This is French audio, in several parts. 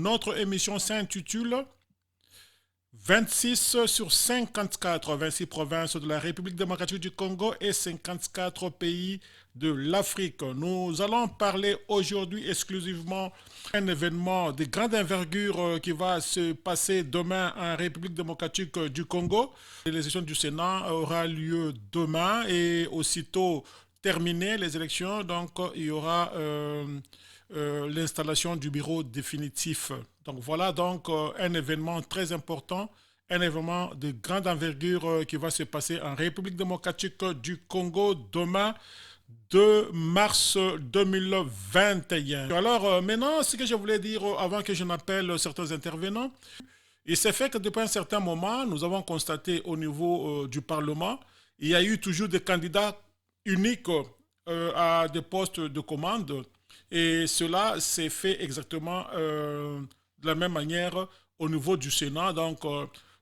Notre émission s'intitule 26 sur 54, 26 provinces de la République démocratique du Congo et 54 pays de l'Afrique. Nous allons parler aujourd'hui exclusivement d'un événement de grande envergure qui va se passer demain en République démocratique du Congo. L'élection du Sénat aura lieu demain et aussitôt terminées les élections, donc il y aura l'installation du bureau définitif. Donc voilà donc un événement très important, un événement de grande envergure qui va se passer en République démocratique du Congo demain, 2 mars 2021. Alors maintenant, ce que je voulais dire avant que je n'appelle certains intervenants, il s'est fait que depuis un certain moment, nous avons constaté au niveau du Parlement, il y a eu toujours des candidats uniques à des postes de commande. Et cela s'est fait exactement de la même manière au niveau du Sénat. Donc,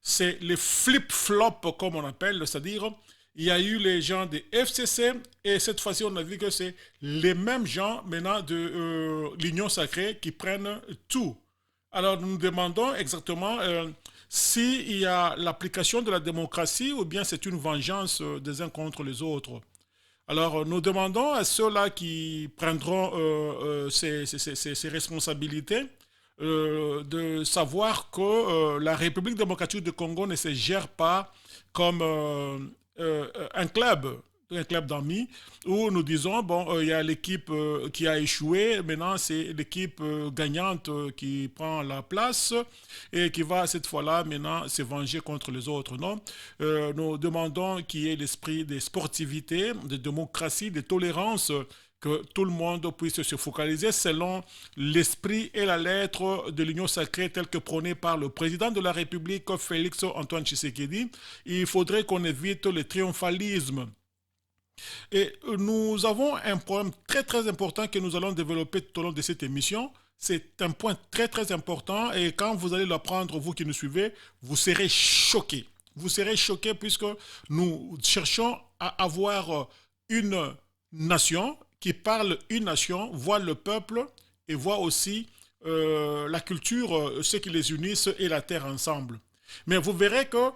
c'est les flip-flops, comme on appelle, c'est-à-dire, il y a eu les gens de FCC et cette fois-ci, on a vu que c'est les mêmes gens maintenant de l'Union sacrée qui prennent tout. Alors, nous nous demandons exactement s'il y a l'application de la démocratie ou bien c'est une vengeance des uns contre les autres. Alors, nous demandons à ceux-là qui prendront ces responsabilités de savoir que la République démocratique du Congo ne se gère pas comme un club d'amis où nous disons, bon, il y a l'équipe qui a échoué, maintenant c'est l'équipe gagnante qui prend la place et qui va cette fois-là maintenant se venger contre les autres, non? Nous demandons qu'il y ait l'esprit de sportivité, de démocratie, de tolérance, que tout le monde puisse se focaliser selon l'esprit et la lettre de l'Union sacrée telle que prônée par le président de la République, Félix Antoine Tshisekedi. Il faudrait qu'on évite le triomphalisme. Et nous avons un problème très très important que nous allons développer tout au long de cette émission. C'est un point très très important et quand vous allez l'apprendre, vous qui nous suivez, vous serez choqués. Vous serez choqués puisque nous cherchons à avoir une nation qui parle une nation, voit le peuple et voit aussi la culture, ce qui les unissent et la terre ensemble. Mais vous verrez que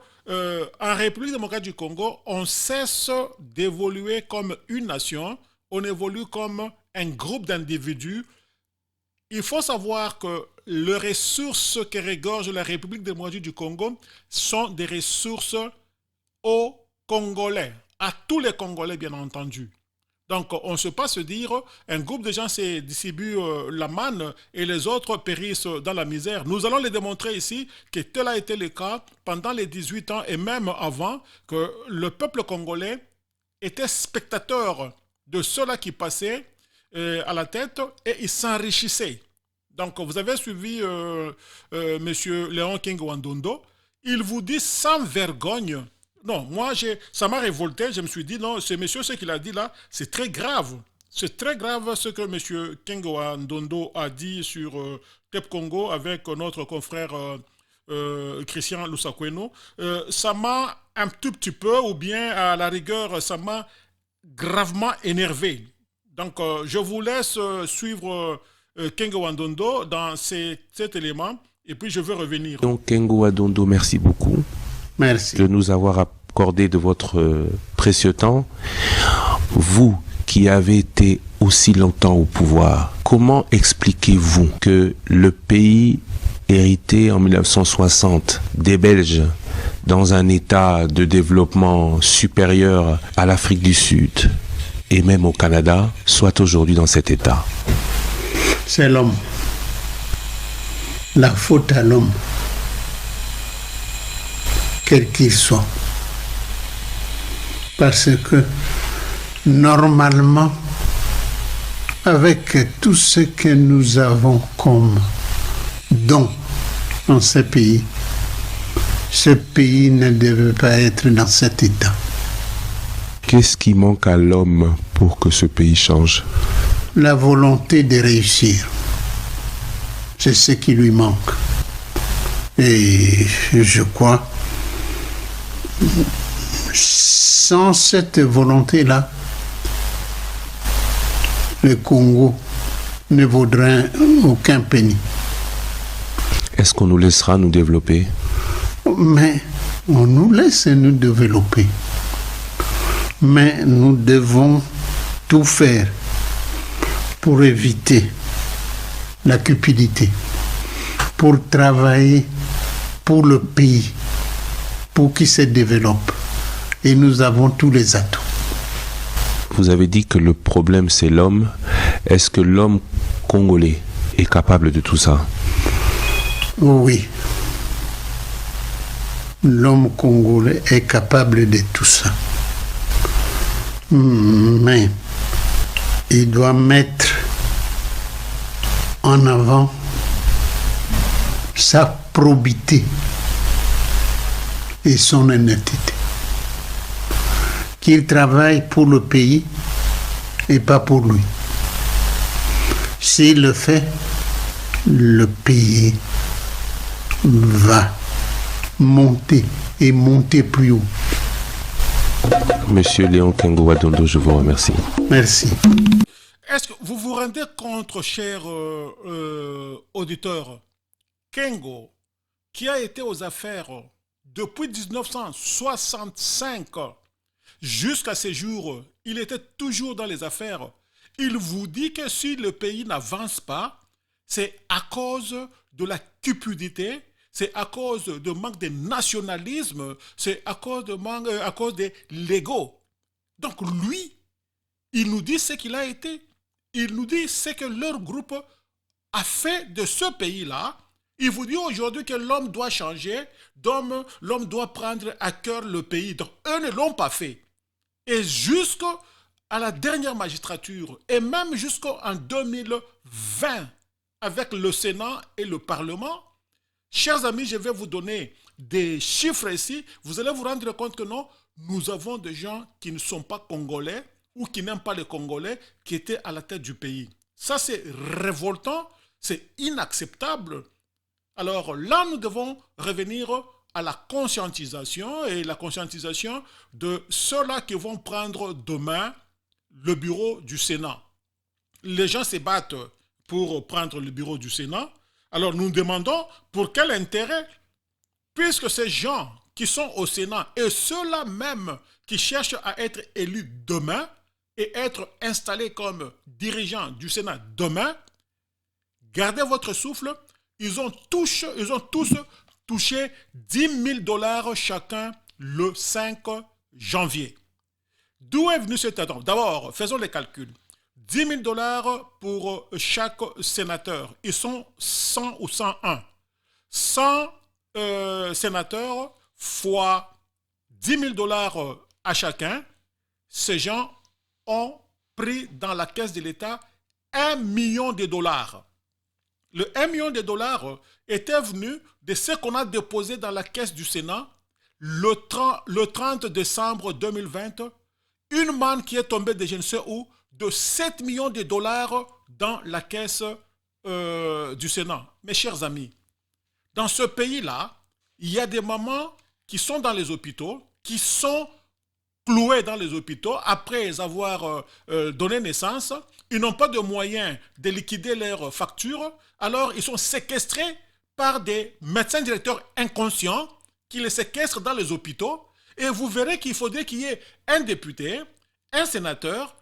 en République démocratique du Congo, on cesse d'évoluer comme une nation, on évolue comme un groupe d'individus. Il faut savoir que les ressources que regorge la République démocratique du Congo sont des ressources aux Congolais, à tous les Congolais bien entendu. Donc, on ne peut pas se dire, un groupe de gens se distribue la manne et les autres périssent dans la misère. Nous allons les démontrer ici que tel a été le cas pendant les 18 ans et même avant, que le peuple congolais était spectateur de ceux-là qui passaient à la tête et ils s'enrichissaient. Donc, vous avez suivi M. Léon King Wandondo. Il vous dit sans vergogne. Non, moi, ça m'a révolté. Je me suis dit, non, ce monsieur, ce qu'il a dit là, c'est très grave. C'est très grave ce que M. Kengo Ndondo a dit sur TEP Congo avec notre confrère Christian Lusakweno. Ça m'a un tout petit peu, ou bien à la rigueur, ça m'a gravement énervé. Donc, je vous laisse suivre Kengo Ndondo dans cet élément et puis je veux revenir. Donc, Kengo Ndondo, merci beaucoup. Merci de nous avoir accordé de votre précieux temps. Vous qui avez été aussi longtemps au pouvoir, comment expliquez-vous que le pays hérité en 1960 des Belges dans un état de développement supérieur à l'Afrique du Sud et même au Canada soit aujourd'hui dans cet état? C'est l'homme. La faute à l'homme. Quel qu'il soit. Parce que normalement, avec tout ce que nous avons comme don dans ce pays ne devait pas être dans cet état. Qu'est-ce qui manque à l'homme pour que ce pays change? La volonté de réussir. C'est ce qui lui manque. Et je crois sans cette volonté-là, le Congo ne vaudrait aucun penny. Est-ce qu'on nous laissera nous développer? Mais on nous laisse nous développer. Mais nous devons tout faire pour éviter la cupidité, pour travailler pour le pays, pour qu'il se développe. Et nous avons tous les atouts. Vous avez dit que le problème c'est l'homme. Est-ce que l'homme congolais est capable de tout ça? Oui. L'homme congolais est capable de tout ça. Mais il doit mettre en avant sa probité et son honnêteté. Qu'il travaille pour le pays et pas pour lui. S'il le fait, le pays va monter et monter plus haut. Monsieur Léon Kengo Wadondo, je vous remercie. Merci. Est-ce que vous vous rendez compte, cher auditeur, Kengo, qui a été aux affaires depuis 1965 jusqu'à ces jours, il était toujours dans les affaires. Il vous dit que si le pays n'avance pas, c'est à cause de la cupidité, c'est à cause de manque de nationalisme, c'est à cause de l'ego. Donc lui, il nous dit ce qu'il a été. Il nous dit ce que leur groupe a fait de ce pays-là. Il vous dit aujourd'hui que l'homme doit changer, l'homme doit prendre à cœur le pays. Donc eux ne l'ont pas fait. Et jusqu'à la dernière magistrature, et même jusqu'en 2020, avec le Sénat et le Parlement, chers amis, je vais vous donner des chiffres ici. Vous allez vous rendre compte que non, nous avons des gens qui ne sont pas congolais ou qui n'aiment pas les Congolais qui étaient à la tête du pays. Ça, c'est révoltant, c'est inacceptable. Alors là, nous devons revenir à la conscientisation et la conscientisation de ceux-là qui vont prendre demain le bureau du Sénat. Les gens se battent pour prendre le bureau du Sénat. Alors nous demandons pour quel intérêt, puisque ces gens qui sont au Sénat et ceux-là même qui cherchent à être élus demain et être installés comme dirigeants du Sénat demain, gardez votre souffle, ils ont tous touché 10 000 $ chacun le 5 janvier. D'où est venu cet argent? D'abord, faisons les calculs. 10 000 $ pour chaque sénateur. Ils sont 100 ou 101. 100 sénateurs fois 10 000 $ à chacun. Ces gens ont pris dans la caisse de l'État 1 million de $. Le 1 million de $ était venu de ce qu'on a déposé dans la caisse du Sénat le 30 décembre 2020. Une manne qui est tombée de je ne sais où de 7 millions de $ dans la caisse du Sénat. Mes chers amis, dans ce pays-là, il y a des mamans qui sont dans les hôpitaux, qui sont clouées dans les hôpitaux après avoir donné naissance. Ils n'ont pas de moyens de liquider leurs factures. Alors, ils sont séquestrés par des médecins directeurs inconscients qui les séquestrent dans les hôpitaux. Et vous verrez qu'il faudrait qu'il y ait un député, un sénateur,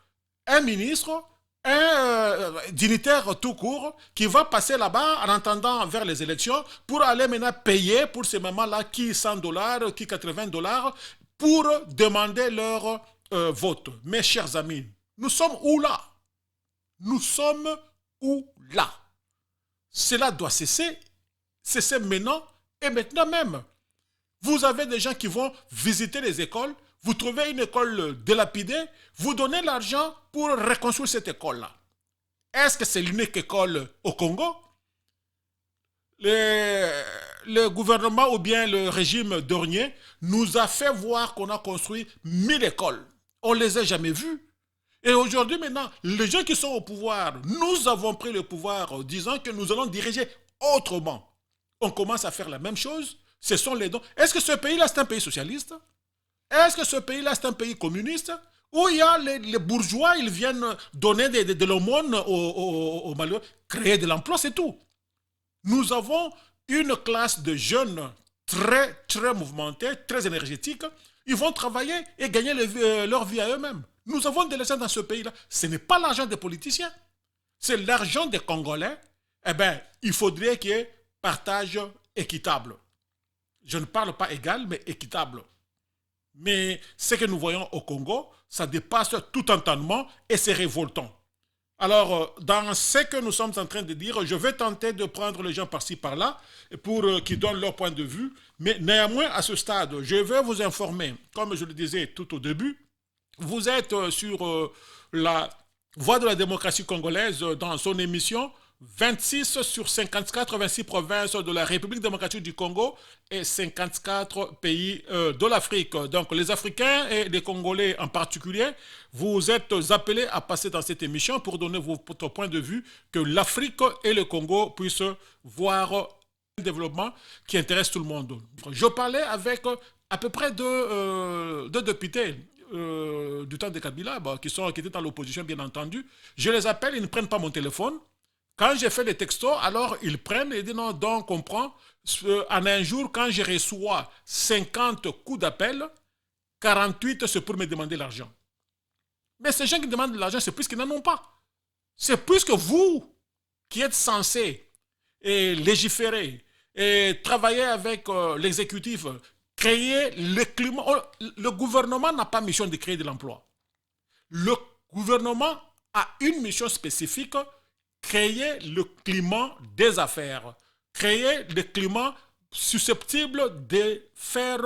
un ministre, un dignitaire tout court qui va passer là-bas en attendant vers les élections pour aller maintenant payer pour ces mamans-là qui 100 $, qui 80 $ pour demander leur vote. Mes chers amis, nous sommes où là? Nous sommes où là? Cela doit cesser maintenant et maintenant même. Vous avez des gens qui vont visiter les écoles, vous trouvez une école dilapidée, vous donnez l'argent pour reconstruire cette école-là. Est-ce que c'est l'unique école au Congo? Le gouvernement ou bien le régime dernier nous a fait voir qu'on a construit 1000 écoles. On ne les a jamais vues. Et aujourd'hui maintenant, les gens qui sont au pouvoir, nous avons pris le pouvoir disant que nous allons diriger autrement. On commence à faire la même chose. Ce sont les dons. Est-ce que ce pays-là, c'est un pays socialiste? Est-ce que ce pays-là, c'est un pays communiste? Où il y a les bourgeois, ils viennent donner de l'aumône aux malheureux, créer de l'emploi, c'est tout. Nous avons une classe de jeunes très, très mouvementés, très énergétiques. Ils vont travailler et gagner leur vie à eux-mêmes. Nous avons de l'argent dans ce pays-là. Ce n'est pas l'argent des politiciens, c'est l'argent des Congolais. Eh bien, il faudrait qu'il y ait partage équitable. Je ne parle pas égal, mais équitable. Mais ce que nous voyons au Congo, ça dépasse tout entendement et c'est révoltant. Alors, dans ce que nous sommes en train de dire, je vais tenter de prendre les gens par-ci, par-là, pour qu'ils donnent leur point de vue. Mais néanmoins, à ce stade, je vais vous informer, comme je le disais tout au début, vous êtes sur la voie de la démocratie congolaise dans son émission 26 sur 54, 26 provinces de la République démocratique du Congo et 54 pays de l'Afrique. Donc les Africains et les Congolais en particulier, vous êtes appelés à passer dans cette émission pour donner votre point de vue, que l'Afrique et le Congo puissent voir un développement qui intéresse tout le monde. Je parlais avec à peu près deux députés du temps de Kabila, qui étaient dans l'opposition bien entendu. Je les appelle, ils ne prennent pas mon téléphone. Quand j'ai fait des textos, alors ils prennent et disent non, donc on prend. En un jour, quand je reçois 50 coups d'appel, 48 c'est pour me demander l'argent. Mais ces gens qui demandent de l'argent, c'est plus qu'ils n'en ont pas. C'est plus que vous qui êtes censés légiférer et travailler avec l'exécutif, créer le climat. Le gouvernement n'a pas mission de créer de l'emploi. Le gouvernement a une mission spécifique: créer le climat des affaires, créer le climat susceptible de faire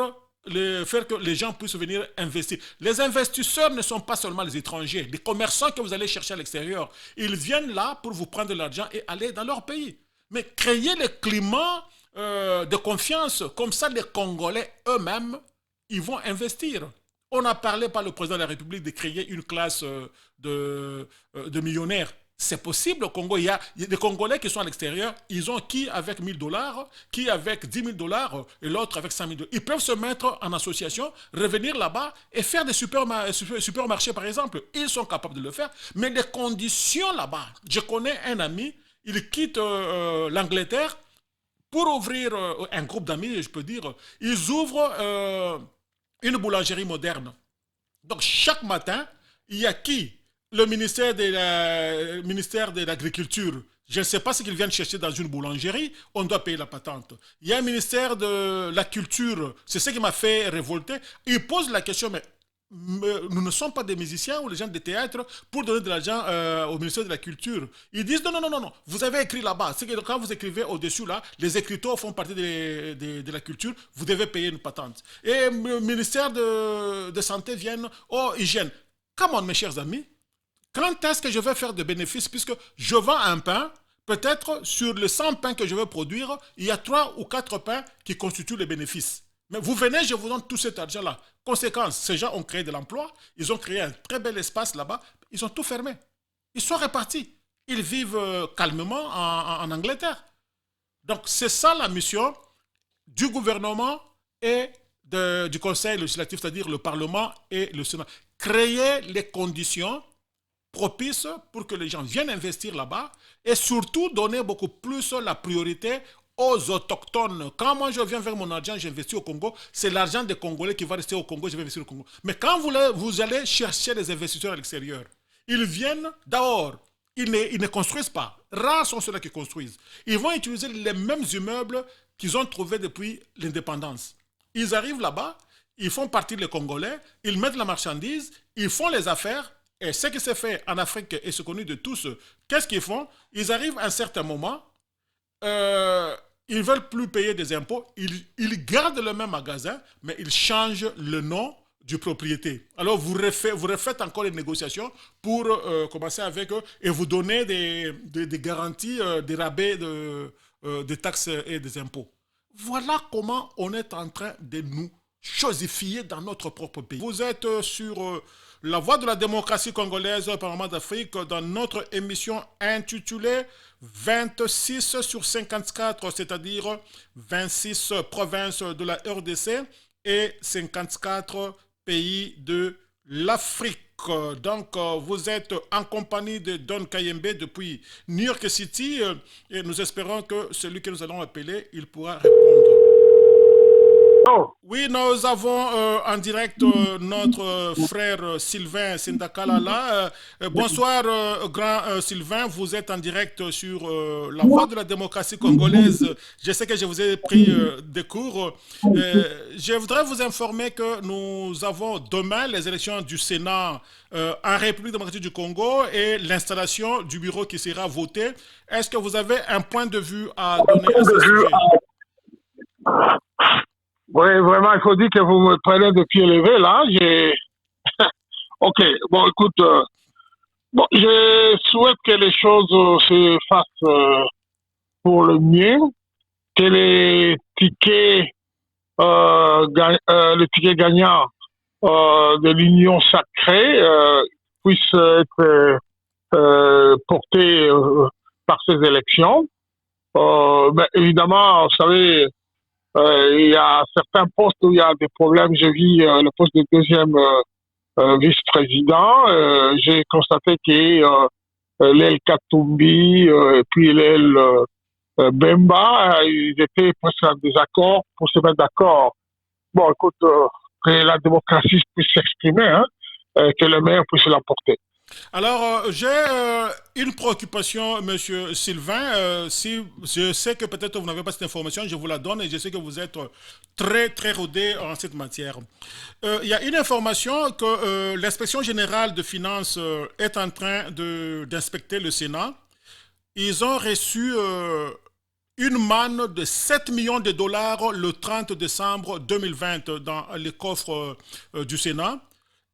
que les gens puissent venir investir. Les investisseurs ne sont pas seulement les étrangers, les commerçants que vous allez chercher à l'extérieur. Ils viennent là pour vous prendre de l'argent et aller dans leur pays. Mais créer le climat de confiance, comme ça les Congolais eux-mêmes, ils vont investir. On a parlé par le président de la République de créer une classe de millionnaires. C'est possible au Congo. Il y a des Congolais qui sont à l'extérieur, ils ont qui avec $1000, qui avec $10 000 et l'autre avec $100 000. Ils peuvent se mettre en association, revenir là-bas et faire des supermarchés par exemple. Ils sont capables de le faire, mais les conditions là-bas. Je connais un ami, il quitte l'Angleterre pour ouvrir un groupe d'amis, je peux dire. Ils ouvrent une boulangerie moderne. Donc chaque matin, il y a qui? Le ministère de l'Agriculture. Je ne sais pas ce qu'ils viennent chercher dans une boulangerie, on doit payer la patente. Il y a un ministère de la Culture, c'est ce qui m'a fait révolter. Ils posent la question, mais nous ne sommes pas des musiciens ou des gens de théâtre pour donner de l'argent au ministère de la Culture. Ils disent non, vous avez écrit là-bas. C'est que quand vous écrivez au-dessus là, les écriteaux font partie de la culture, vous devez payer une patente. Et le ministère de Santé vient, hygiène. Come on mes chers amis. Quand est-ce que je vais faire de bénéfices, puisque je vends un pain, peut-être sur les 100 pains que je vais produire, il y a 3 ou 4 pains qui constituent les bénéfices. Mais vous venez, je vous donne tout cet argent-là. Conséquence, ces gens ont créé de l'emploi, ils ont créé un très bel espace là-bas, ils ont tout fermé. Ils sont répartis. Ils vivent calmement en Angleterre. Donc c'est ça la mission du gouvernement et du Conseil législatif, c'est-à-dire le Parlement et le Sénat. Créer les conditions propice pour que les gens viennent investir là-bas et surtout donner beaucoup plus la priorité aux autochtones. Quand moi je viens vers mon argent, j'investis au Congo, c'est l'argent des Congolais qui va rester au Congo, je vais investir au Congo. Mais quand vous allez chercher des investisseurs à l'extérieur, ils viennent d'abord, ils ne construisent pas. Rares sont ceux-là qui construisent. Ils vont utiliser les mêmes immeubles qu'ils ont trouvés depuis l'indépendance. Ils arrivent là-bas, ils font partie des Congolais, ils mettent la marchandise, ils font les affaires. Et ce qui s'est fait en Afrique et c'est connu de tous, qu'est-ce qu'ils font? Ils arrivent à un certain moment, ils ne veulent plus payer des impôts, ils gardent le même magasin, mais ils changent le nom du propriété. Alors vous refaites encore les négociations pour commencer avec eux et vous donner des garanties, des rabais de taxes et des impôts. Voilà comment on est en train de nous chosifier dans notre propre pays. Vous êtes sur la voie de la démocratie congolaise au Parlement d'Afrique dans notre émission intitulée 26 sur 54, c'est-à-dire 26 provinces de la RDC et 54 pays de l'Afrique. Donc, vous êtes en compagnie de Don Kayembe depuis New York City et nous espérons que celui que nous allons appeler, il pourra répondre. Oh, Oui, nous avons en direct notre frère Sylvain Sindakala là. Bonsoir, grand Sylvain. Vous êtes en direct sur la voie de la démocratie congolaise. Je sais que je vous ai pris des cours. Je voudrais vous informer que nous avons demain les élections du Sénat en République démocratique du Congo et l'installation du bureau qui sera voté. Est-ce que vous avez un point de vue à donner à ce sujet? oui, vraiment, il faut dire que vous me prenez de pied levé, là. Ok, bon, écoute, bon, je souhaite que les choses se fassent pour le mieux, que les tickets, le ticket gagnant de l'Union sacrée puissent être portés par ces élections. Ben, évidemment, vous savez, il y a certains postes où il y a des problèmes. J'ai vu le poste de deuxième vice-président. J'ai constaté que l'aile Katumbi et puis l'aile Bemba, ils étaient presque en désaccord pour se mettre d'accord. Bon, écoute, que la démocratie puisse s'exprimer, hein, que le maire puisse l'emporter. Alors, j'ai une préoccupation, Monsieur Sylvain. Si je sais que peut-être vous n'avez pas cette information, je vous la donne et je sais que vous êtes très, très rodé en cette matière. Il y a une information que l'inspection générale de finances est en train d'inspecter le Sénat. Ils ont reçu une manne de 7 millions de dollars le 30 décembre 2020 dans les coffres du Sénat.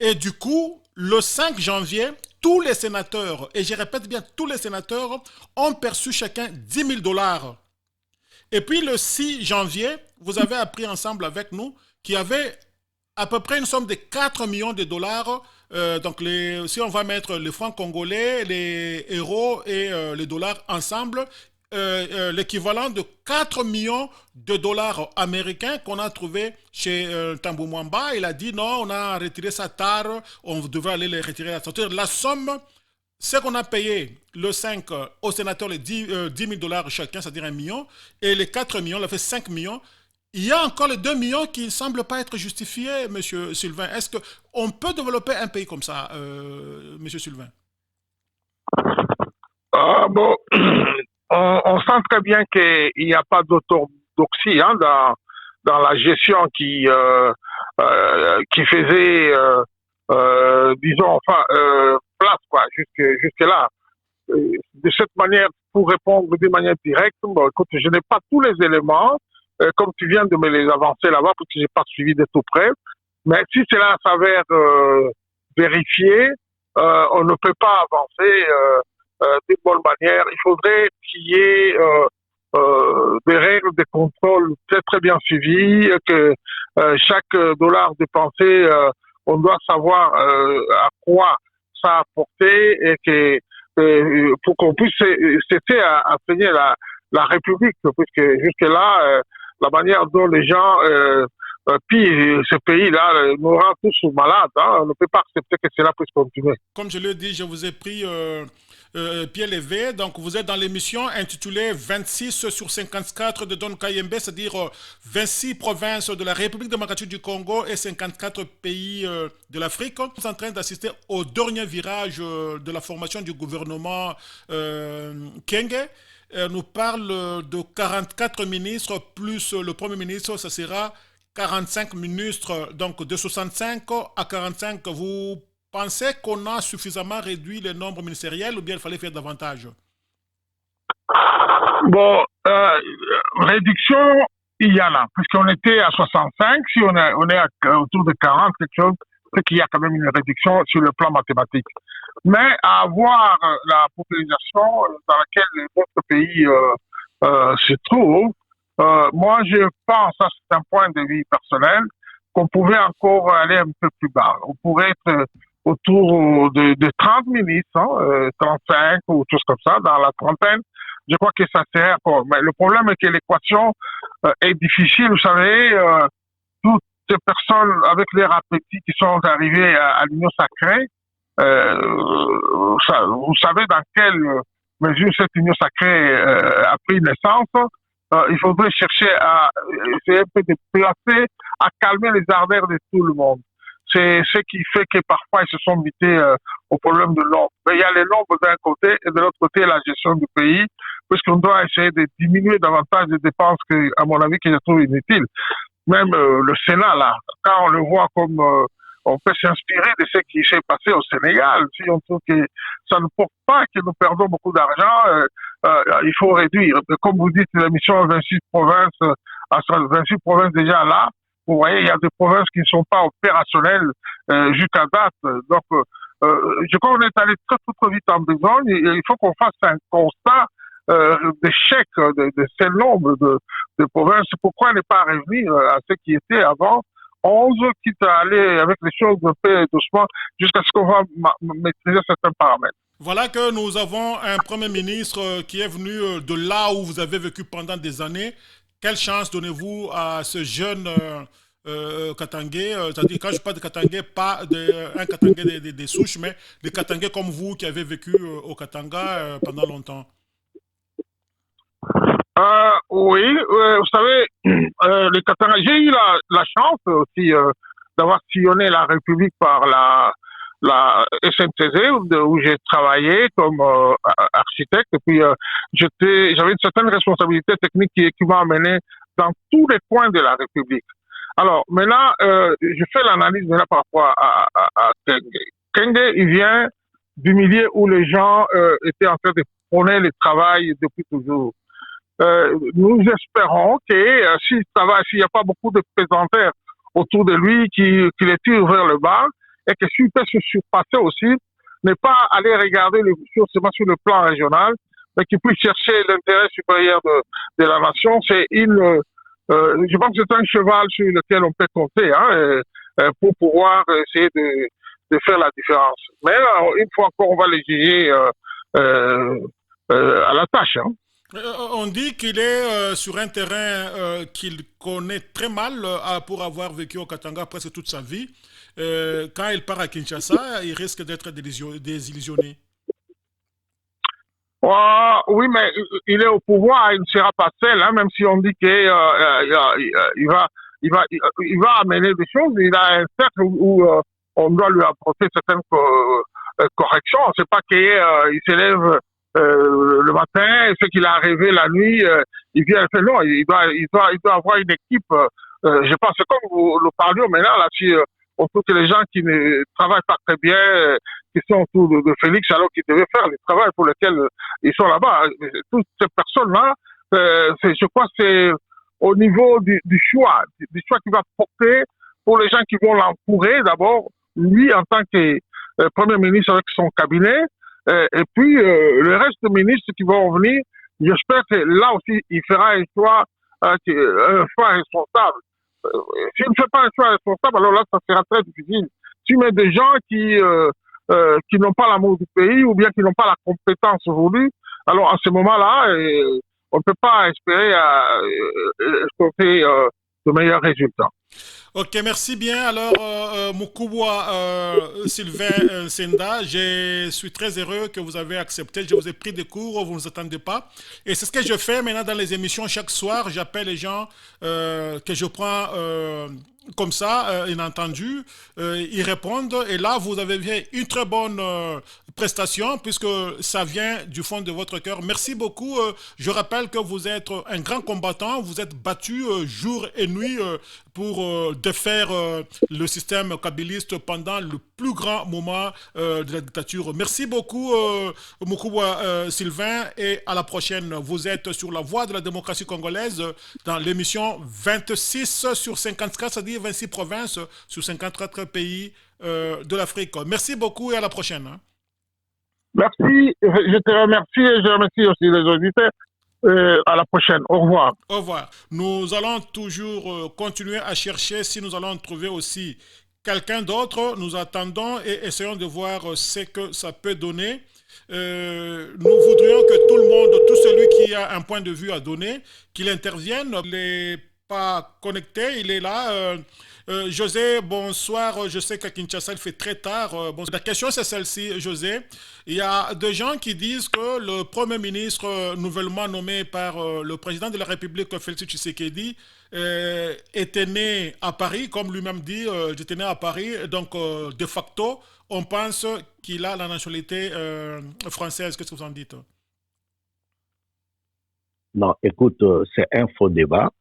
Et du coup, le 5 janvier, tous les sénateurs, et je répète bien, tous les sénateurs ont perçu chacun 10 000 dollars. Et puis le 6 janvier, vous avez appris ensemble avec nous qu'il y avait à peu près une somme de 4 millions de dollars. Donc si on va mettre les francs congolais, les euros et les dollars ensemble, l'équivalent de 4 millions de dollars américains qu'on a trouvé chez Tambou Mwamba. Il a dit non, on a retiré ça tard, on devait aller les retirer à la sortie. La somme, c'est qu'on a payé le 5 aux sénateurs les 10 000 dollars chacun, c'est-à-dire 1 million, et les 4 millions, on a fait 5 millions. Il y a encore les 2 millions qui ne semblent pas être justifiés, M. Sylvain. Est-ce qu'on peut développer un pays comme ça, M. Sylvain? Bon, on sent très bien qu'il n'y a pas d'orthodoxie hein, dans la gestion qui faisait, disons, enfin, place, quoi, jusque là. De cette manière, pour répondre de manière directe, bon, écoute, je n'ai pas tous les éléments, comme tu viens de me les avancer là-bas, parce que je n'ai pas suivi de tout près. Mais si cela s'avère vérifié, on ne peut pas avancer de bonne manière. Il faudrait qu'il y ait des règles de contrôle très très bien suivies, que chaque dollar dépensé, on doit savoir à quoi ça a apporté et que pour qu'on puisse cesser à saigner la République, puisque jusque-là, la manière dont les gens pillent ce pays-là nous rend tous malades. Hein. On ne peut pas accepter que cela puisse continuer. Comme je l'ai dit, je vous ai pris pied levé. Donc, vous êtes dans l'émission intitulée 26 sur 54 de Don Kayembe, c'est-à-dire 26 provinces de la République démocratique du Congo et 54 pays de l'Afrique. Nous sommes en train d'assister au dernier virage de la formation du gouvernement Kenge. Nous parle de 44 ministres plus le Premier ministre, ça sera 45 ministres, donc de 65 à 45. Vous pensez qu'on a suffisamment réduit le nombre ministériel ou bien il fallait faire davantage? Bon, réduction, il y en a, puisqu'on était à 65, si on est autour de 40, quelque chose, c'est qu'il y a quand même une réduction sur le plan mathématique. Mais à avoir la population dans laquelle notre pays se trouve, moi je pense, ça c'est un point de vue personnel, qu'on pouvait encore aller un peu plus bas. On pourrait être autour de 30 ministres, hein, 35 ou choses comme ça, dans la trentaine. Je crois que ça serait encore. Mais le problème est que l'équation est difficile. Vous savez, toutes ces personnes avec les appétits qui sont arrivées à l'Union sacrée, vous savez dans quelle mesure cette union sacrée a pris naissance. Il faudrait chercher à essayer un peu de placer, à calmer les ardeurs de tout le monde. C'est ce qui fait que parfois ils se sont mutés au problème de l'ombre. Mais il y a les nombres d'un côté et de l'autre côté la gestion du pays, puisqu'on doit essayer de diminuer davantage les dépenses que, à mon avis, que je trouve inutiles. Même le Sénat, là, quand on le voit comme on peut s'inspirer de ce qui s'est passé au Sénégal. Si on trouve que ça ne porte pas, que nous perdons beaucoup d'argent, il faut réduire. Comme vous dites, l'émission 26 provinces, à 26 provinces déjà là, vous voyez, il y a des provinces qui ne sont pas opérationnelles jusqu'à date. Donc, je crois qu'on est allé très, très, très vite en besogne. Il faut qu'on fasse un constat d'échec de ce nombre de provinces. Pourquoi ne pas revenir à ce qui était avant 11, quitte à aller avec les choses de paix et doucement jusqu'à ce qu'on va maîtriser certains paramètres. Voilà que nous avons un Premier ministre qui est venu de là où vous avez vécu pendant des années. Quelle chance donnez-vous à ce jeune Katangais, c'est-à-dire quand je parle de Katangais, pas un Katangais des souches, mais des Katangais comme vous qui avez vécu au Katanga pendant longtemps? Oui, vous savez, les Katangais, j'ai eu la chance aussi d'avoir sillonné la République par la SNCC où j'ai travaillé comme architecte et puis j'avais une certaine responsabilité technique qui m'a amené dans tous les coins de la République. Alors maintenant, je fais l'analyse maintenant par rapport à Kenge. Kenge, il vient du milieu où les gens étaient en train de prôner le travail depuis toujours. Nous espérons que s'il travaille, s'il n'y a pas beaucoup de pesanteurs autour de lui qui les tirent vers le bas, et que s'il peut se surpasser aussi, ne pas aller regarder les choses seulement sur le plan régional, mais qu'il puisse chercher l'intérêt supérieur de la nation. C'est je pense que c'est un cheval sur lequel on peut compter pour pouvoir essayer de faire la différence. Mais une fois encore, on va les juger à la tâche. Hein. On dit qu'il est sur un terrain qu'il connaît très mal pour avoir vécu au Katanga presque toute sa vie. Quand il part à Kinshasa, il risque d'être désillusionné. Oui, mais il est au pouvoir, il ne sera pas seul, hein, même si on dit qu'il va amener des choses. Il a un cercle où on doit lui apporter certaines corrections. C'est pas qu'il s'élève le matin, ce qu'il a rêvé la nuit, il vient faire. Non, il doit avoir une équipe. Je pense que comme vous le parliez maintenant là, si on trouve que les gens qui ne travaillent pas très bien, qui sont autour de Félix, alors qu'ils devaient faire le travail pour lequel ils sont là-bas. Toutes ces personnes-là, je crois que c'est au niveau du choix qu'il va porter pour les gens qui vont l'entourer. D'abord, lui en tant que Premier ministre avec son cabinet, et puis le reste des ministres qui vont venir, j'espère que là aussi, il fera un choix responsable. S'il ne fait pas un choix responsable, alors là, ça sera très difficile. Tu mets des gens qui n'ont pas l'amour du pays ou bien qui n'ont pas la compétence voulue, alors à ce moment-là, on ne peut pas espérer escompter de meilleurs résultats. Ok, merci bien. Alors, Mukubwa Sylvain Senda, je suis très heureux que vous avez accepté. Je vous ai pris des cours, vous ne vous attendez pas. Et c'est ce que je fais maintenant dans les émissions. Chaque soir, j'appelle les gens que je prends comme ça, inentendu. Ils répondent. Et là, vous avez bien une très bonne prestation puisque ça vient du fond de votre cœur. Merci beaucoup. Je rappelle que vous êtes un grand combattant. Vous êtes battu jour et nuit pour défaire le système kabyliste pendant le plus grand moment de la dictature. Merci beaucoup, Mukubwa Sylvain, et à la prochaine. Vous êtes sur la voie de la démocratie congolaise dans l'émission 26 sur 54, c'est-à-dire 26 provinces sur 54 pays de l'Afrique. Merci beaucoup et à la prochaine. Merci, je te remercie et je remercie aussi les auditeurs. À la prochaine. Au revoir. Au revoir. Nous allons toujours continuer à chercher si nous allons trouver aussi quelqu'un d'autre. Nous attendons et essayons de voir ce que ça peut donner. Nous voudrions que tout le monde, tout celui qui a un point de vue à donner, qu'il intervienne. Les pas connecté. Il est là. José, bonsoir. Je sais qu'à Kinshasa, il fait très tard. La question, c'est celle-ci, José. Il y a des gens qui disent que le Premier ministre nouvellement nommé par le président de la République, Félix Tshisekedi, était né à Paris, comme lui-même dit, j'étais né à Paris. Donc, de facto, on pense qu'il a la nationalité française. Qu'est-ce que vous en dites? Non, écoute, c'est un faux débat.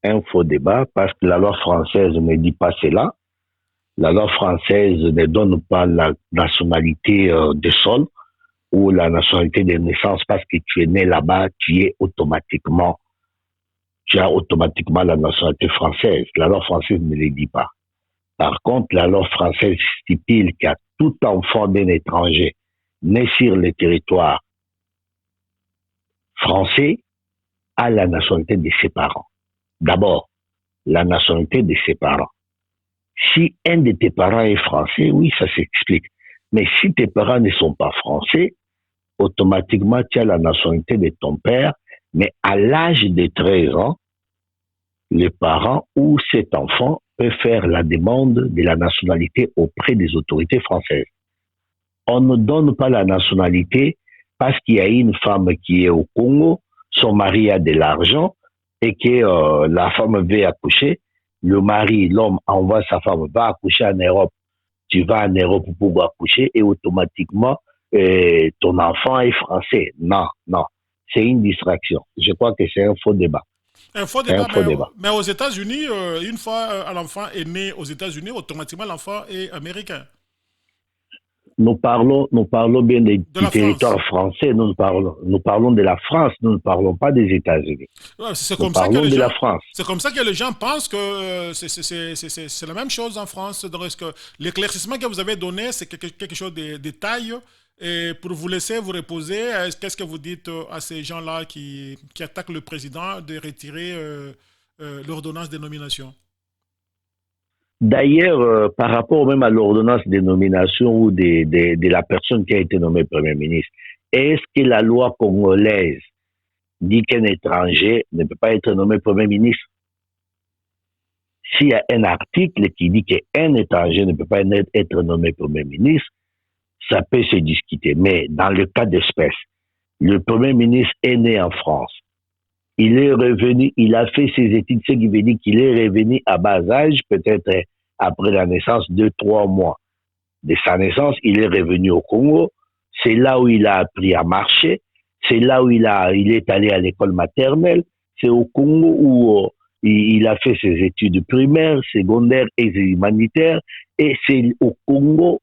Un faux débat parce que la loi française ne dit pas cela. La loi française ne donne pas la nationalité de sol ou la nationalité de naissance parce que tu es né là-bas, tu as automatiquement la nationalité française. La loi française ne le dit pas. Par contre, la loi française stipule qu'à tout enfant d'un étranger né sur le territoire français a la nationalité de ses parents. D'abord, la nationalité de ses parents. Si un de tes parents est français, oui, ça s'explique. Mais si tes parents ne sont pas français, automatiquement, tu as la nationalité de ton père. Mais à l'âge de 13 ans, les parents ou cet enfant peut faire la demande de la nationalité auprès des autorités françaises. On ne donne pas la nationalité parce qu'il y a une femme qui est au Congo, son mari a de l'argent, et que la femme veut accoucher, le mari, l'homme envoie sa femme, va accoucher en Europe, tu vas en Europe pour accoucher et automatiquement ton enfant est français. Non, non, c'est une distraction. Je crois que c'est un faux débat. Un faux débat, mais aux États-Unis, une fois l'enfant est né aux États-Unis, automatiquement l'enfant est américain. Nous parlons bien du territoire français, nous parlons de la France, nous ne parlons pas des États-Unis. Ouais, nous parlons de la France. C'est comme ça que les gens pensent que c'est la même chose en France. Donc, est-ce que l'éclaircissement que vous avez donné, c'est quelque chose de détail? Et pour vous laisser vous reposer, qu'est-ce que vous dites à ces gens-là qui attaquent le président de retirer l'ordonnance de nomination? D'ailleurs, par rapport même à l'ordonnance de nomination ou de la personne qui a été nommée Premier ministre, est-ce que la loi congolaise dit qu'un étranger ne peut pas être nommé Premier ministre? S'il y a un article qui dit qu'un étranger ne peut pas être nommé Premier ministre, ça peut se discuter. Mais dans le cas d'espèce, le Premier ministre est né en France. Il est revenu, il a fait ses études, ce qui veut dire qu'il est revenu à bas âge, peut-être après la naissance, 2-3 mois de sa naissance, il est revenu au Congo. C'est là où il a appris à marcher. C'est là où il est allé à l'école maternelle. C'est au Congo où il a fait ses études primaires, secondaires et humanitaires. Et c'est au Congo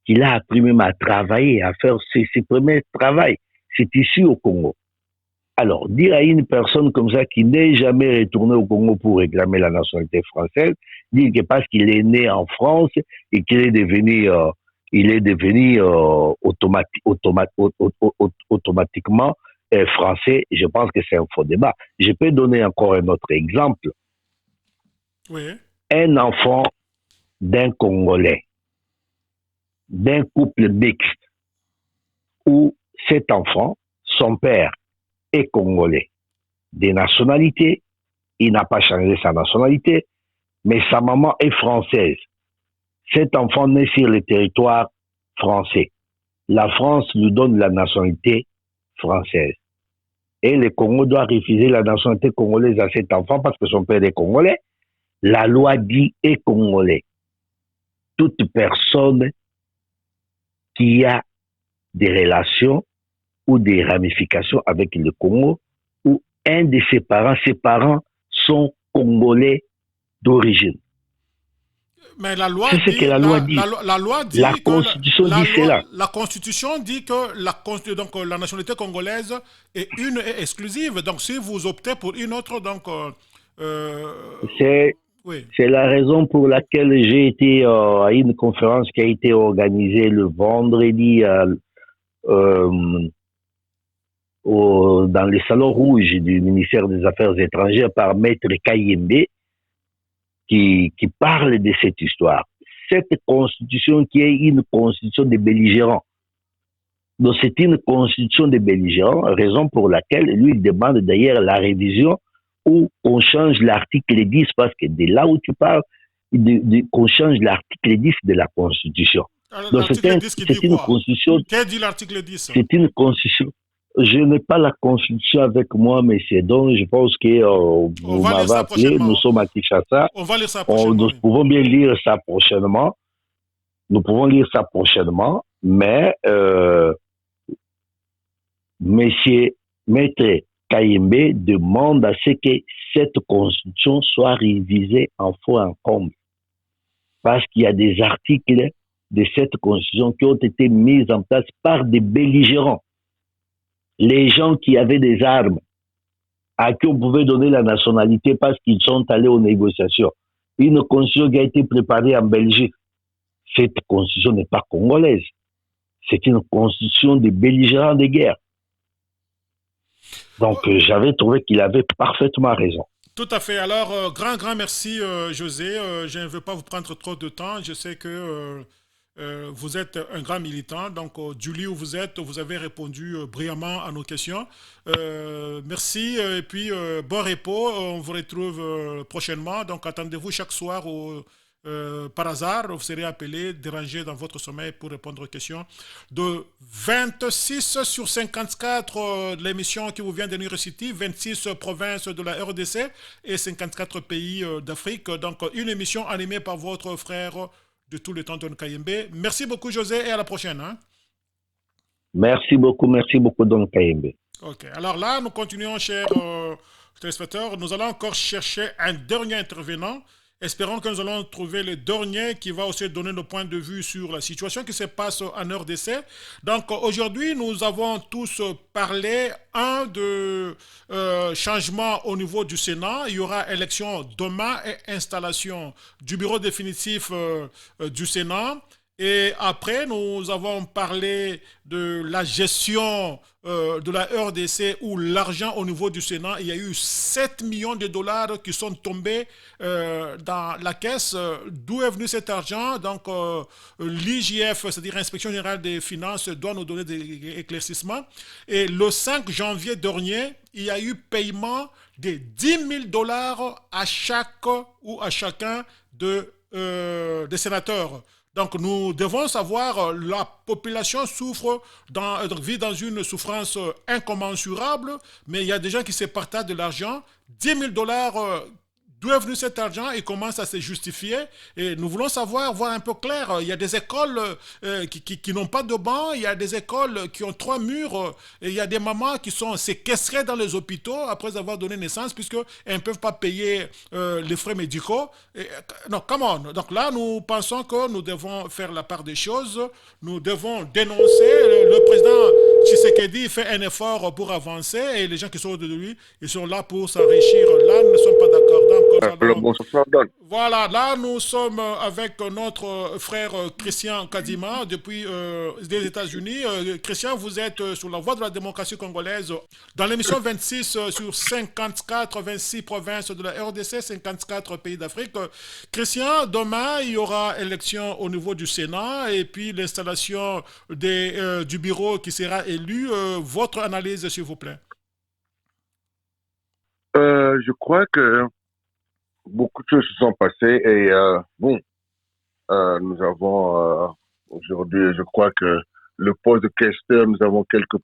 qu'il a appris même à travailler, à faire ses premiers travaux. C'est ici au Congo. Alors, dire à une personne comme ça qui n'est jamais retourné au Congo pour réclamer la nationalité française, dire que parce qu'il est né en France et qu'il est devenu, automatiquement français, je pense que c'est un faux débat. Je peux donner encore un autre exemple. Oui. Un enfant d'un Congolais, d'un couple mixte, où cet enfant, son père, est congolais, des nationalités, il n'a pas changé sa nationalité, mais sa maman est française. Cet enfant naît sur le territoire français. La France lui donne la nationalité française. Et le Congo doit refuser la nationalité congolaise à cet enfant parce que son père est congolais. La loi dit est congolais. Toute personne qui a des relations ou des ramifications avec le Congo, où un de ses parents sont congolais d'origine. Mais la loi c'est dit, ce que la loi dit. La loi dit la que Constitution dit cela. La Constitution dit que donc, la nationalité congolaise est une et exclusive. Donc si vous optez pour une autre, donc... C'est la raison pour laquelle j'ai été à une conférence qui a été organisée le vendredi dans le salon rouge du ministère des Affaires étrangères par Maître Kayembe qui parle de cette histoire. Cette constitution qui est une constitution des belligérants. Donc c'est une constitution des belligérants, raison pour laquelle lui demande d'ailleurs la révision où on change l'article 10, parce que de là où tu parles, qu'on change l'article 10 de la Constitution. Alors, Donc l'article 10 qui dit une quoi? constitution. Qu'est-ce dit l'article 10? C'est une constitution. Je n'ai pas la constitution avec moi, mais c'est donc, je pense que vous m'avez appelé, nous sommes à Kinshasa. On va lire ça prochainement. Nous pouvons bien lire ça prochainement. Nous pouvons lire ça prochainement, mais Monsieur Maître Kayembe demande à ce que cette constitution soit révisée en fond et en comble. Parce qu'il y a des articles de cette constitution qui ont été mis en place par des belligérants. Les gens qui avaient des armes, à qui on pouvait donner la nationalité parce qu'ils sont allés aux négociations. Une constitution qui a été préparée en Belgique. Cette constitution n'est pas congolaise. C'est une constitution des belligérants de guerre. Donc, j'avais trouvé qu'il avait parfaitement raison. Tout à fait. Alors, grand merci, José. Je ne veux pas vous prendre trop de temps. Je sais que vous êtes un grand militant. Donc, du lieu où vous êtes, vous avez répondu brillamment à nos questions. Merci. Et puis, bon repos. On vous retrouve prochainement. Donc, attendez-vous chaque soir par hasard, vous serez appelé, dérangé dans votre sommeil pour répondre aux questions. De 26 sur 54 de l'émission qui vous vient de New York City, 26 provinces de la RDC et 54 pays d'Afrique. Donc, une émission animée par votre frère de tout le temps, Don Kayembe. Merci beaucoup, José, et à la prochaine. Hein? Merci beaucoup, Don Kayembe. Ok, alors là, nous continuons, chers téléspectateurs. Nous allons encore chercher un dernier intervenant. Espérons que nous allons trouver le dernier qui va aussi donner nos points de vue sur la situation qui se passe en RDC. Donc aujourd'hui, nous avons tous parlé, de changement au niveau du Sénat. Il y aura élection demain et installation du bureau définitif du Sénat. Et après, nous avons parlé de la gestion de la RDC où l'argent au niveau du Sénat, il y a eu 7 millions de dollars qui sont tombés dans la caisse. D'où est venu cet argent? Donc, l'IGF, c'est-à-dire l'Inspection Générale des Finances, doit nous donner des éclaircissements. Et le 5 janvier dernier, il y a eu paiement de 10 000 dollars à chaque ou à chacun des sénateurs. Donc nous devons savoir, la population vit dans une souffrance incommensurable, mais il y a des gens qui se partagent de l'argent. 10 000 dollars, d'où est venu cet argent et comment ça s'est justifié? Et nous voulons voir un peu clair. Il y a des écoles qui n'ont pas de banc, il y a des écoles qui ont 3 murs, et il y a des mamans qui sont séquestrées dans les hôpitaux après avoir donné naissance puisqu'elles ne peuvent pas payer les frais médicaux. Non, come on. Donc là, nous pensons que nous devons faire la part des choses. Nous devons dénoncer. Le président Tshisekedi fait un effort pour avancer et les gens qui sont autour de lui, ils sont là pour s'enrichir. Là, nous ne sommes pas d'accord. Voilà, là nous sommes avec notre frère Christian Kadima depuis les États-Unis. Christian, vous êtes sur la voie de la démocratie congolaise dans l'émission 26 sur 54, 26 provinces de la RDC, 54 pays d'Afrique. Christian, demain il y aura élection au niveau du Sénat et puis l'installation du bureau qui sera élu. Votre analyse, s'il vous plaît. Je crois que beaucoup de choses se sont passées et nous avons aujourd'hui, je crois que le poste de questeur, nous avons quelques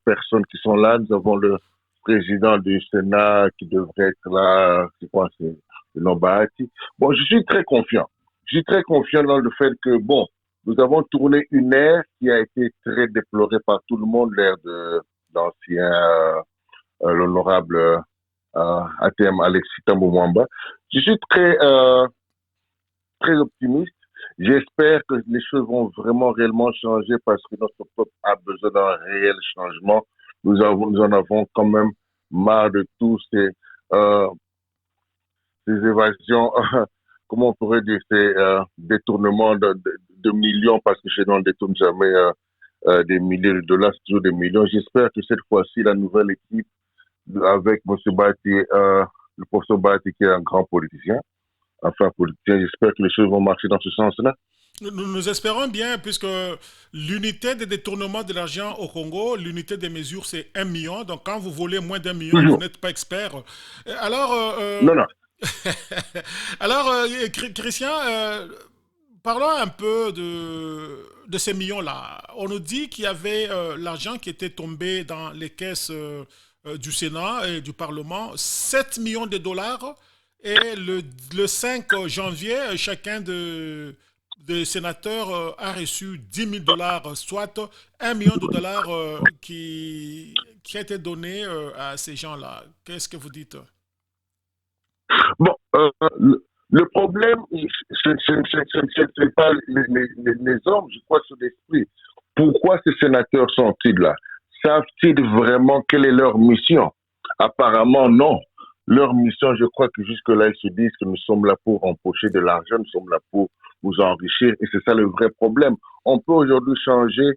personnes qui sont là, nous avons le président du Sénat qui devrait être là, je crois que c'est Lombati. Bon, je suis très confiant. Je suis très confiant dans le fait que, nous avons tourné une ère qui a été très déplorée par tout le monde, l'ère de l'ancien, l'honorable ATM Alexis Thambou Mwamba. Je suis très optimiste. J'espère que les choses vont vraiment réellement changer parce que notre peuple a besoin d'un réel changement. Nous en avons quand même marre de tous ces évasions, comment on pourrait dire, ces détournements de millions, parce que chez nous on ne détourne jamais des milliers de dollars, c'est toujours des millions. J'espère que cette fois-ci, la nouvelle équipe avec M. Bati, le professeur Bati qui est un grand politicien, j'espère que les choses vont marcher dans ce sens-là. Nous espérons bien, puisque l'unité de détournement de l'argent au Congo, l'unité des mesures, c'est 1 million. Donc, quand vous volez moins d'1 million, vous Toujours. n'êtes pas expert. Alors, Non, non. alors Christian, parlons un peu de ces millions-là. On nous dit qu'il y avait l'argent qui était tombé dans les caisses du Sénat et du Parlement, 7 millions de dollars. Et le 5 janvier, chacun des sénateurs a reçu 10 000 dollars, soit 1 million de dollars qui a été donné à ces gens-là. Qu'est-ce que vous dites? Bon, le problème, ce n'est pas les hommes, je crois, c'est l'esprit. Pourquoi ces sénateurs sont-ils là? Savent-ils vraiment quelle est leur mission? Apparemment, non. Leur mission, je crois que jusque-là, ils se disent que nous sommes là pour empocher de l'argent, nous sommes là pour vous enrichir, et c'est ça le vrai problème. On peut aujourd'hui changer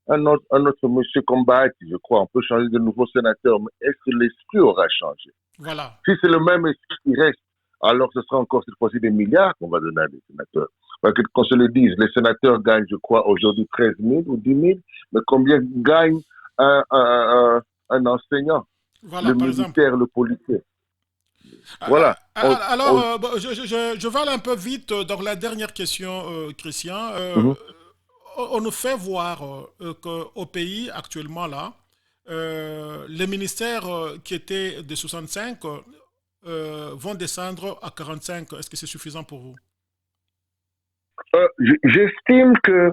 un autre monsieur Combat, je crois, on peut changer de nouveaux sénateurs, mais est-ce que l'esprit aura changé? Voilà. Si c'est le même esprit qui reste, alors ce sera encore cette fois-ci des milliards qu'on va donner à des sénateurs. Parce que, qu'on se le dise, les sénateurs gagnent, je crois, aujourd'hui 13 000 ou 10 000, mais combien gagne un enseignant, Voilà, le par exemple. militaire, le policier? Voilà. Alors, bon, je vais aller un peu vite dans la dernière question, Christian. Mhm. On nous fait voir qu'au pays, actuellement, là, les ministères qui étaient de 65 vont descendre à 45. Est-ce que c'est suffisant pour vous? J'estime que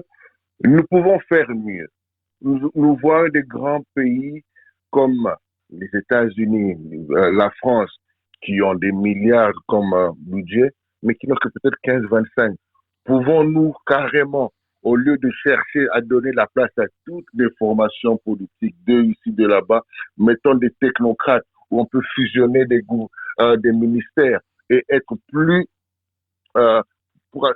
nous pouvons faire mieux. Nous voyons des grands pays comme les États-Unis, la France, qui ont des milliards comme budget, mais qui n'ont que peut-être 15-25. Pouvons-nous carrément, au lieu de chercher à donner la place à toutes les formations politiques, de ici, de là-bas, mettons des technocrates où on peut fusionner des ministères et être plus, pour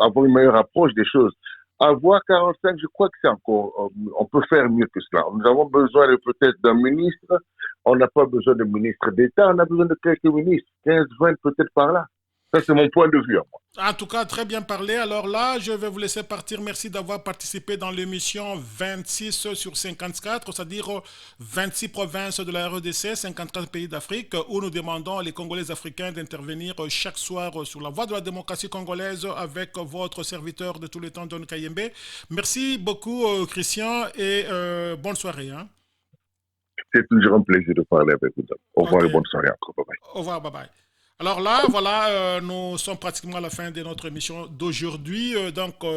avoir une meilleure approche des choses. Avoir 45, je crois que c'est encore, on peut faire mieux que cela. Nous avons besoin peut-être d'un ministre, on n'a pas besoin de ministre d'État, on a besoin de quelques ministres, 15, 20 peut-être par là. Ça, c'est mon point de vue. Moi. En tout cas, très bien parlé. Alors là, je vais vous laisser partir. Merci d'avoir participé dans l'émission 26 sur 54, c'est-à-dire 26 provinces de la RDC, 54 pays d'Afrique, où nous demandons les Congolais africains d'intervenir chaque soir sur la voie de la démocratie congolaise avec votre serviteur de tout le temps, Don Kayembe. Merci beaucoup, Christian, et bonne soirée. Hein. C'est toujours un plaisir de parler avec vous. Au revoir Ok. et bonne soirée encore. Bye bye. Au revoir, bye bye. Alors là, voilà, nous sommes pratiquement à la fin de notre émission d'aujourd'hui.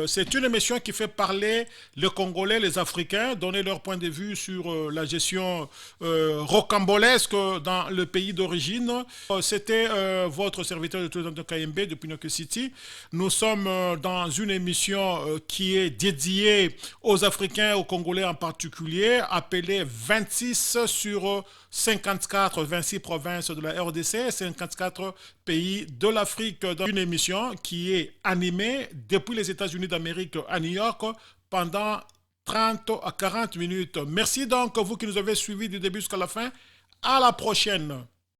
C'est une émission qui fait parler les Congolais, les Africains, donner leur point de vue sur la gestion rocambolesque dans le pays d'origine. C'était votre serviteur de tout le temps de KMB depuis Nokia City. Nous sommes dans une émission qui est dédiée aux Africains et aux Congolais en particulier, appelée 26 sur 54, 26 provinces de la RDC, 54 pays de l'Afrique, dans une émission qui est animée depuis les États-Unis d'Amérique à New York pendant 30 à 40 minutes. Merci donc, vous qui nous avez suivis du début jusqu'à la fin. À la prochaine.